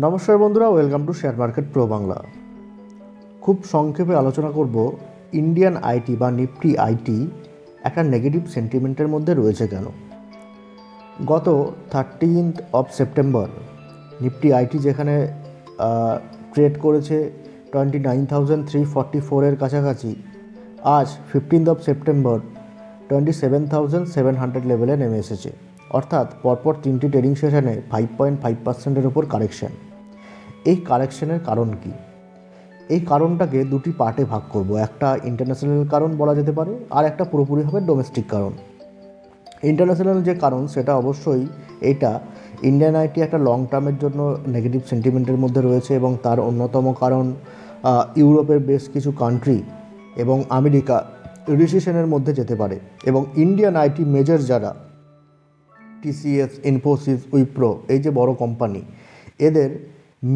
নমস্কার বন্ধুরা, welcome to share market pro Bangla. খুব সংক্ষেপে আলোচনা করব ইন্ডিয়ান আইটি বা নিফটি আইটি একটা নেগেটিভ সেন্টিমেন্টের মধ্যে রয়েছে কেন। গত 13th of September Nifty IT যেখানে ট্রেড করেছে 29,344-এর কাছাকাছি, আজ 15th অফ সেপ্টেম্বর 27,700 লেভেলে নেমে এসেছে। অর্থাৎ পরপর তিনটি ট্রেডিং সেশনে 5.5%-এর ওপর কারেকশন। এই কারেকশনের কারণ কি? এই কারণটাকে দুটি পার্টে ভাগ করব। একটা ইন্টারন্যাশনাল কারণ বলা যেতে পারে, আর একটা পুরোপুরিভাবে ডোমেস্টিক কারণ। ইন্টারন্যাশনাল যে কারণ সেটা অবশ্যই এইটা, ইন্ডিয়ান আইটি একটা লং টার্মের জন্য নেগেটিভ সেন্টিমেন্টের মধ্যে রয়েছে এবং তার অন্যতম কারণ ইউরোপের বেশ কিছু কান্ট্রি এবং আমেরিকা রিসেশনের মধ্যে যেতে পারে। এবং ইন্ডিয়ান আইটি মেজর যারা টিসিএস, ইনফোসিস, উইপ্রো, এই যে বড় কোম্পানি, এদের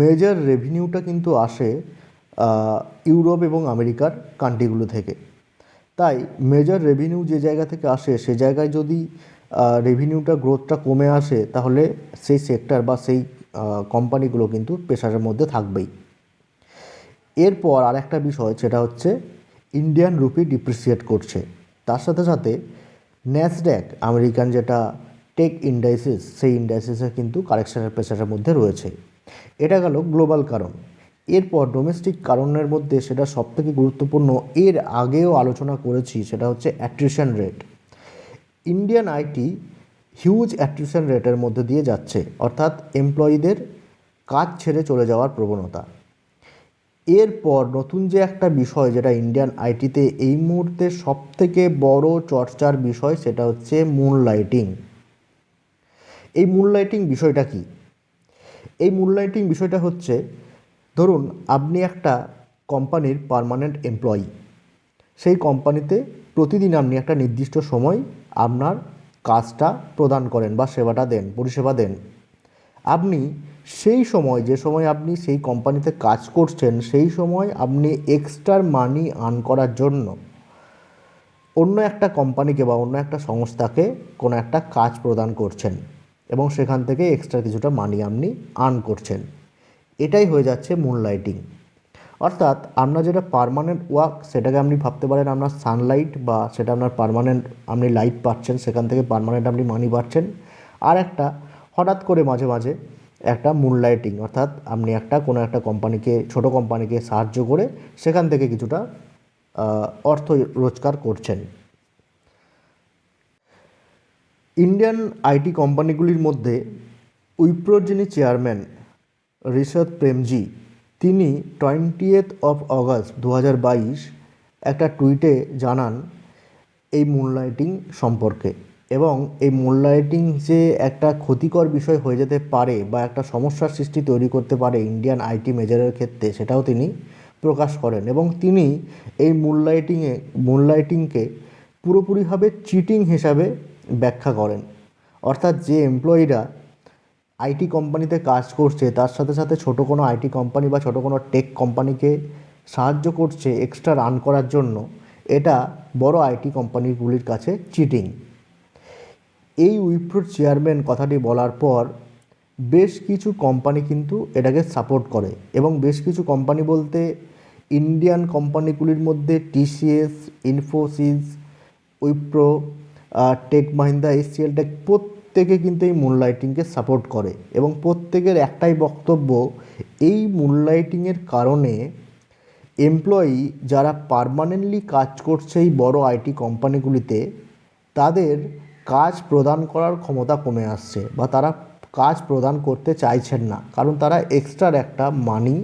মেজর রেভিনিউটা কিন্তু আসে ইউরোপ এবং আমেরিকার কান্ট্রিগুলো থেকে। তাই মেজর রেভিনিউ যে জায়গা থেকে আসে সে জায়গায় যদি রেভিনিউটা গ্রোথটা কমে আসে, তাহলে সেই সেক্টর বা সেই কোম্পানিগুলো কিন্তু প্রেশারের মধ্যে থাকবেই। এরপর আর একটা বিষয়, সেটা হচ্ছে ইন্ডিয়ান রুপি ডিপ্রিসিয়েট করছে। তার সাথে সাথে ন্যাসড্যাক আমেরিকান যেটা টেক ইন্ডাইসিস, সেই ইন্ডাইসিসে কিন্তু কারেকশনের প্রেশারের মধ্যে রয়েছে। এটা গেল গ্লোবাল কারণ। এরপর ডোমেস্টিক কারণের মধ্যে সেটা সবথেকে গুরুত্বপূর্ণ, এর আগেও আলোচনা করেছি, সেটা হচ্ছে attrition rate. Indian IT huge attrition রেটের মধ্যে দিয়ে যাচ্ছে, অর্থাৎ এমপ্লয়িদের কাজ ছেড়ে চলে যাওয়ার প্রবণতা। এরপর নতুন যে একটা বিষয় যেটা ইন্ডিয়ান আইটিতে এই মুহূর্তে সবথেকে বড় চর্চার বিষয়, সেটা হচ্ছে মুনলাইটিং। এই মুনলাইটিং বিষয়টা কি? এই মুনলাইটিং বিষয়টা হচ্ছে, ধরুন আপনি একটা কোম্পানির পার্মানেন্ট এমপ্লয়ি। সেই কোম্পানিতে প্রতিদিন আপনি একটা নির্দিষ্ট সময় আপনার কাজটা প্রদান করেন বা সেবাটা দেন, পরিষেবা দেন। আপনি সেই সময়, যে সময় আপনি সেই কোম্পানিতে কাজ করছেন, সেই সময় আপনি এক্সট্রা মানি আর্ন করার জন্য অন্য একটা কোম্পানিকে বা অন্য একটা সংস্থাকে কোনো একটা কাজ প্রদান করছেন এবং সেখান থেকে এক্সট্রা কিছুটা মানি আপনি আর্ন করছেন। এটাই হয়ে যাচ্ছে মুনলাইটিং। অর্থাৎ আপনার যেটা পার্মানেন্ট ওয়ার্ক, সেটাকে আপনি ভাবতে পারেন আপনার সানলাইট, বা সেটা আপনার পার্মানেন্ট, আপনি লাইট পাচ্ছেন, সেখান থেকে পার্মানেন্ট আপনি মানি পাচ্ছেন। আর একটা হঠাৎ করে মাঝে মাঝে একটা মুনলাইটিং, অর্থাৎ আপনি কোনো একটা কোম্পানিকে, ছোটো কোম্পানিকে সাহায্য করে সেখান থেকে কিছুটা অর্থ রোজগার করছেন। ইন্ডিয়ান আইটি কোম্পানিগুলির মধ্যে উইপ্রোর যিনি চেয়ারম্যান ঋষভ প্রেমজি, তিনি 20th অফ অগস্ট 2022 একটা টুইটে জানান এই মুনলাইটিং সম্পর্কে। এবং এই মুনলাইটিং যে একটা ক্ষতিকর বিষয় হয়ে যেতে পারে বা একটা সমস্যার সৃষ্টি তৈরি করতে পারে ইন্ডিয়ান আইটি মেজরের ক্ষেত্রে, সেটাও তিনি প্রকাশ করেন। এবং তিনি এই মুনলাইটিংকে পুরোপুরিভাবে চিটিং হিসাবে ব্যাখ্যা করেন। অর্থাৎ যে এমপ্লয়িরা আইটি কোম্পানিতে কাজ করছে, তার সাথে সাথে ছোটো কোনো আইটি কোম্পানি বা ছোটো কোনো টেক কোম্পানিকে সাহায্য করছে এক্সট্রা রান করার জন্য, এটা বড় আইটি কোম্পানিগুলির কাছে চিটিং। এই উইপ্রোর চেয়ারম্যান কথাটি বলার পর বেশ কিছু কোম্পানি কিন্তু এটাকে সাপোর্ট করে। এবং বেশ কিছু কোম্পানি বলতে ইন্ডিয়ান কোম্পানিগুলির মধ্যে TCS, Infosys, Wipro, Tech Mahindra, SCL Tech, প্রত্যেকে কিন্তু এই মুনলাইটিংকে সাপোর্ট করে। এবং প্রত্যেকের একটাই বক্তব্য, এই মুনলাইটিংয়ের কারণে এমপ্লয়ি যারা পার্মানেন্টলি কাজ করছে এই বড় আইটি কোম্পানিগুলিতে, তাদের কাজ প্রদান করার ক্ষমতা কমে আসছে বা তারা কাজ প্রদান করতে চাইছেন না, কারণ তারা এক্সট্রা একটা মানি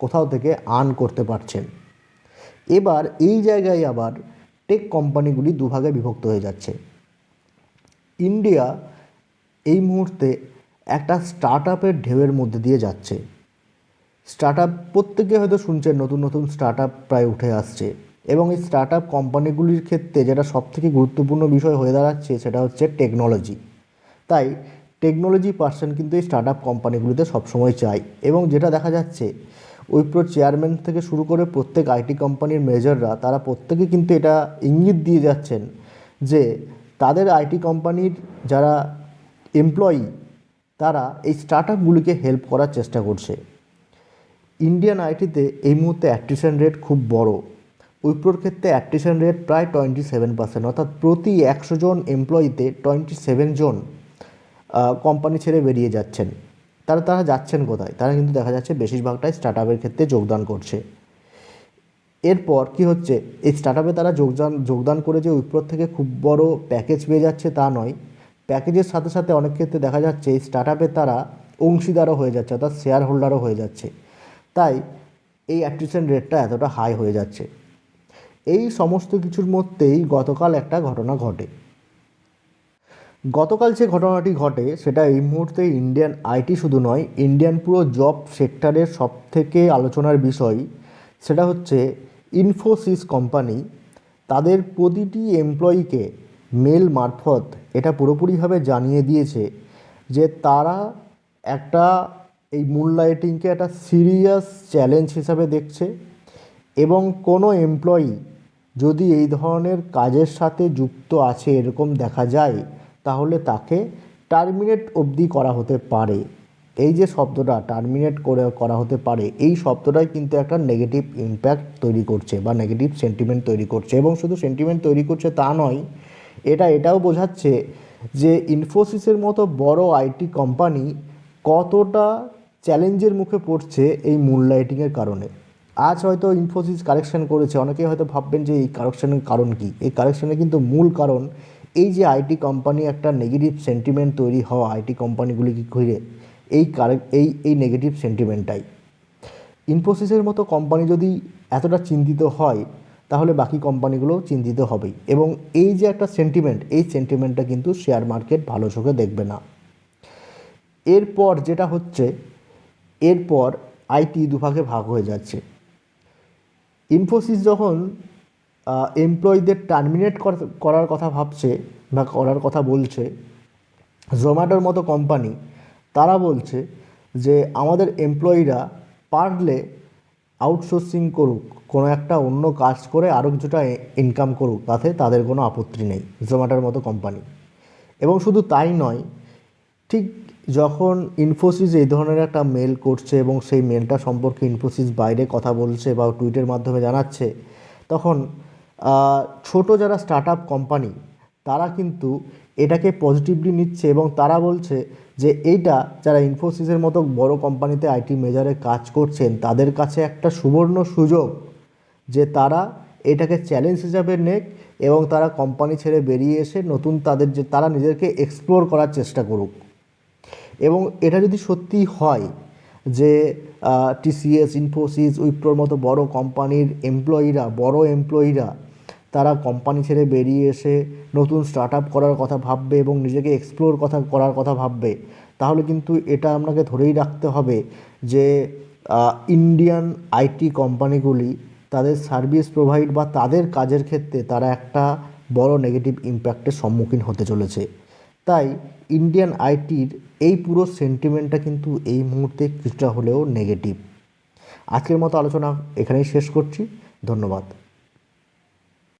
কোথাও থেকে আর্ন করতে পারছেন। এবার এই জায়গায় আবার টেক কোম্পানিগুলি দুভাগে বিভক্ত হয়ে যাচ্ছে। ইন্ডিয়া এই মুহূর্তে একটা স্টার্ট আপের ঢেউয়ের মধ্যে দিয়ে যাচ্ছে। স্টার্ট আপ প্রত্যেকে হয়তো শুনছেন, নতুন নতুন স্টার্ট আপ প্রায় উঠে আসছে। এবং এই স্টার্ট আপ কোম্পানিগুলির ক্ষেত্রে যেটা সবথেকে গুরুত্বপূর্ণ বিষয় হয়ে দাঁড়াচ্ছে, সেটা হচ্ছে টেকনোলজি। তাই টেকনোলজি পার্সন কিন্তু এই স্টার্ট আপ কোম্পানিগুলিতে সবসময় চাই। এবং যেটা দেখা যাচ্ছে, উইপ্রো চেয়ারম্যান থেকে শুরু করে প্রত্যেক আইটি কোম্পানির মেজররা, তারা প্রত্যেকে কিন্তু এটা ইঙ্গিত দিয়ে যাচ্ছেন যে তাদের আইটি কোম্পানির যারা এমপ্লয়ি, তারা এই স্টার্ট আপগুলিকে হেল্প করার চেষ্টা করছে। ইন্ডিয়ান আইটিতে এই মুহূর্তে অ্যাট্রিশন রেট খুব বড়। উইপ্রোর ক্ষেত্রে অ্যাট্রিশন রেট প্রায় 27%, অর্থাৎ প্রতি 100 জন এমপ্লয়িতে 27 জন কোম্পানি ছেড়ে বেরিয়ে যাচ্ছেন। তারা যাচ্ছেন কোথায়? তারা কিন্তু দেখা যাচ্ছে বেশিরভাগটাই স্টার্ট আপের ক্ষেত্রে যোগদান করছে। এরপর কি হচ্ছে, এই স্টার্ট আপে তারা যোগদান করে যে উইপ্রোর থেকে খুব বড় প্যাকেজ পেয়ে যাচ্ছে তা নয়, প্যাকেজের সাথে সাথে অনেক ক্ষেত্রে দেখা যাচ্ছে এই স্টার্ট আপে তারা অংশীদারও হয়ে যাচ্ছে, অর্থাৎ শেয়ার হোল্ডারও হয়ে যাচ্ছে। তাই এই অ্যাট্রিশন রেটটা এতটা হাই হয়ে যাচ্ছে। এই সমস্ত কিছুর মধ্যেই গতকাল একটা ঘটনা ঘটে। গতকাল যে ঘটনাটি ঘটে সেটা এই মুহূর্তে ইন্ডিয়ান আইটি শুধু নয়, ইন্ডিয়ান পুরো জব সেক্টরের সবথেকে আলোচনার বিষয়। সেটা হচ্ছে ইনফোসিস কোম্পানি তাদের প্রতিটি এমপ্লয়িকে মেল মারফত এটা পুরোপুরিভাবে জানিয়ে দিয়েছে যে তারা একটা এই মুনলাইটিংকে একটা সিরিয়াস চ্যালেঞ্জ হিসাবে দেখছে, এবং কোনো এমপ্লয়ি যদি এই ধরনের কাজের সাথে যুক্ত আছে এরকম দেখা যায় তাহলে তাকে টার্মিনেট অবধি করা হতে পারে। এই যে শব্দটা টার্মিনেট করা হতে পারে, এই শব্দটাই কিন্তু একটা নেগেটিভ ইম্প্যাক্ট তৈরি করছে বা নেগেটিভ সেন্টিমেন্ট তৈরি করছে। এবং শুধু সেন্টিমেন্ট তৈরি করছে তা নয়, এটাও বোঝাচ্ছে যে ইনফোসিসের মতো বড় আইটি কোম্পানি কতটা চ্যালেঞ্জের মুখে পড়ছে এই মুনলাইটিংয়ের কারণে। আজ হয়তো ইনফোসিস কারেকশন করেছে, অনেকেই হয়তো ভাববেন যে এই কারেকশনের কারণ কী। এই কারেকশনের কিন্তু মূল কারণ এই যে আইটি কোম্পানি একটা নেগেটিভ সেন্টিমেন্ট তৈরি হওয়া আইটি কোম্পানিগুলিকে ঘিরে, এই নেগেটিভ সেন্টিমেন্টটাই। ইনফোসিসের মতো কোম্পানি যদি এতটা চিন্তিত হয় তাহলে বাকি কোম্পানিগুলোও চিন্তিত হবেই, এবং এই যে একটা সেন্টিমেন্ট, এই সেন্টিমেন্টটা কিন্তু শেয়ার মার্কেট ভালো চোখে দেখবে না। এরপর যেটা হচ্ছে, এরপর আইটি দুভাগে ভাগ হয়ে যাচ্ছে। ইনফোসিস যখন এমপ্লয়ীদের টার্মিনেট করার কথা ভাবছে বা করার কথা বলছে, জোম্যাটোর মতো কোম্পানি তারা বলছে যে আমাদের এমপ্লয়িরা পারলে আউটসোর্সিং করুক, কোনো একটা অন্য কাজ করে আরও কিছুটা ইনকাম করুক, তাতে তাদের কোনো আপত্তি নেই, জোম্যাটোর মতো কোম্পানি। এবং শুধু তাই নয়, ঠিক যখন ইনফোসিস এই ধরনের একটা মেল করছে এবং সেই মেলটা সম্পর্কে ইনফোসিস বাইরে কথা বলছে বা টুইটের মাধ্যমে জানাচ্ছে, তখন ছোট যারা স্টার্ট আপ কোম্পানি তারা কিন্তু এটাকে পজিটিভলি নিচ্ছে, এবং তারা বলছে যে এইটা যারা ইনফোসিসের মতো বড় কোম্পানিতে আইটি মেজরে কাজ করছেন তাদের কাছে একটা সুবর্ণ সুযোগ যে তারা এটাকে চ্যালেঞ্জ হিসাবে নেক, এবং তারা কোম্পানি ছেড়ে বেরিয়ে এসে নতুন তারা নিজেদেরকে এক্সপ্লোর করার চেষ্টা করুক। এবং এটা যদি সত্যি হয় যে টিসিএস, ইনফোসিস, উইপ্রোর মতো বড় কোম্পানির বড় এমপ্লয়িরা তারা কোম্পানি ছেড়ে বেরিয়ে এসে নতুন স্টার্ট আপ করার কথা ভাববে এবং নিজেকে এক্সপ্লোর করার কথা ভাববে, তাহলে কিন্তু এটা আপনাকে ধরেই রাখতে হবে যে ইন্ডিয়ান আইটি কোম্পানিগুলি তাদের সার্ভিস প্রোভাইড বা তাদের কাজের ক্ষেত্রে তারা একটা বড় নেগেটিভ ইম্প্যাক্টের সম্মুখীন হতে চলেছে। তাই ইন্ডিয়ান আইটির এই পুরো সেন্টিমেন্টটা কিন্তু এই মুহূর্তে কিছুটা হলেও নেগেটিভ। আজকের মতো আলোচনা এখানেই শেষ করছি। ধন্যবাদ।